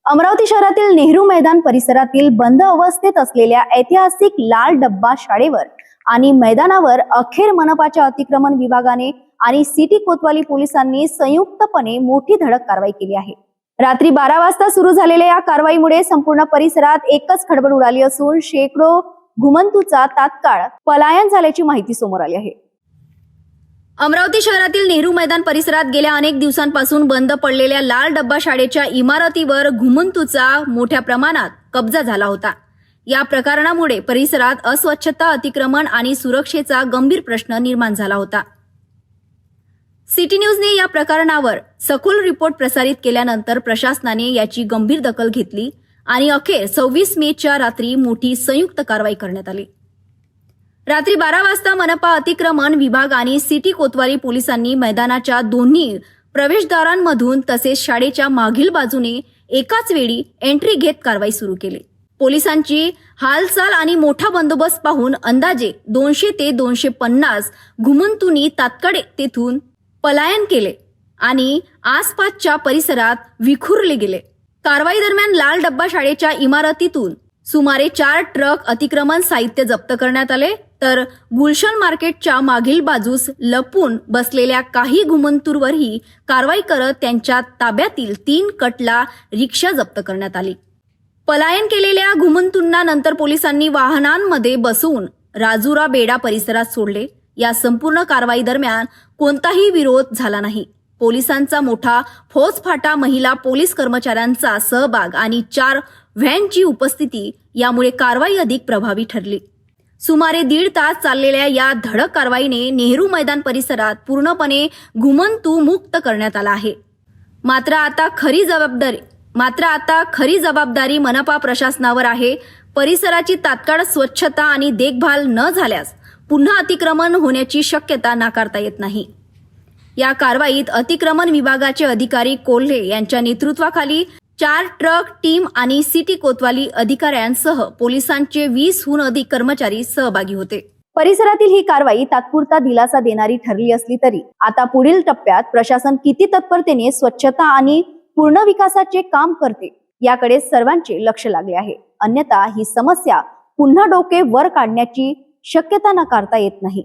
अमरावती शहरातील नेहरू मैदान परिसरातील बंद अवस्थेत असलेल्या ऐतिहासिक लाल डब्बा शाळेवर आणि मैदानावर अखेर मनपाच्या अतिक्रमण विभागाने आणि सिटी कोतवाली पोलिसांनी संयुक्तपणे मोठी धडक कारवाई केली आहे। रात्री 12 वाजता सुरू झालेल्या या कारवाईमुळे संपूर्ण परिसरात एकच खळबळ उडाली असून शेकडो घुमंतूचा तात्काळ पलायन झाल्याची माहिती समोर आली आहे। अमरावती शहरातील नेहरू मैदान परिसरात गेल्या अनेक दिवसांपासून बंद पडलेल्या लाल डब्बा शाळेच्या इमारतीवर घुमंतूचा मोठ्या प्रमाणात कब्जा झाला होता। या प्रकरणामुळे परिसरात अस्वच्छता, अतिक्रमण आणि सुरक्षेचा गंभीर प्रश्न निर्माण झाला होता। सिटी न्यूजने या प्रकरणावर सखोल रिपोर्ट प्रसारित केल्यानंतर प्रशासनाने याची गंभीर दखल घेतली आणि अखेर 26 मेच्या रात्री मोठी संयुक्त कारवाई करण्यात आली। रात्री 12 वाजता मनपा अतिक्रमण विभाग आणि सिटी कोतवाली पोलिसांनी मैदानाच्या दोन्ही प्रवेशद्वारांमधून तसेच शाळेच्या मागील बाजूने एकाच वेळी एंट्री घेत कारवाई सुरू केली। पोलिसांची हालचाल आणि मोठा बंदोबस्त पाहून अंदाजे 200 ते 250 घुमंतूंनी तात्काळ तेथून पलायन केले आणि आसपासच्या परिसरात विखुरले गेले। कारवाई दरम्यान लाल डब्बा शाळेच्या इमारतीतून सुमारे 4 ट्रक अतिक्रमण साहित्य जप्त करण्यात आले, तर गुलशन मार्केटच्या मागील बाजूस लपून बसलेल्या काही घुमंतूंवरही कारवाई करत त्यांच्या ताब्यातील 3 कटला रिक्षा जप्त करण्यात आली। पलायन केलेल्या घुमंतूंना नंतर पोलिसांनी वाहनांमध्ये बसवून राजुरा बेडा परिसरात सोडले। या संपूर्ण कारवाई दरम्यान कोणताही विरोध झाला नाही। पोलिसांचा मोठा फौजफाटा, महिला पोलीस कर्मचाऱ्यांचा सहभाग आणि 4 व्हॅनची उपस्थिती यामुळे कारवाई अधिक प्रभावी ठरली। सुमारे 1.5 तास चाललेल्या या धडक कारवाईने नेहरू मैदान परिसरात पूर्णपणे घुमंतू मुक्त करण्यात आला आहे। मात्र आता खरी जबाबदारी मनपा प्रशासनावर आहे। परिसराची तात्काळ स्वच्छता आणि देखभाल न झाल्यास पुन्हा अतिक्रमण होण्याची शक्यता नाकारता येत नाही। या कारवाईत अतिक्रमण विभागाचे अधिकारी कोल्हे यांच्या नेतृत्वाखाली 4 ट्रक टीम आणि सिटी कोतवाली अधिकाऱ्यांसह पोलिसांचे 20हून अधिक कर्मचारी सहभागी होते। परिसरातील ही कारवाई तात्पुरता दिलासा देणारी ठरली असली तरी आता पुढील टप्प्यात प्रशासन किती तत्परतेने स्वच्छता आणि पूर्ण विकासाचे काम करते याकडे सर्वांचे लक्ष लागले आहे। अन्यथा ही समस्या पुन्हा डोके वर काढण्याची शक्यता नाकारता येत नाही।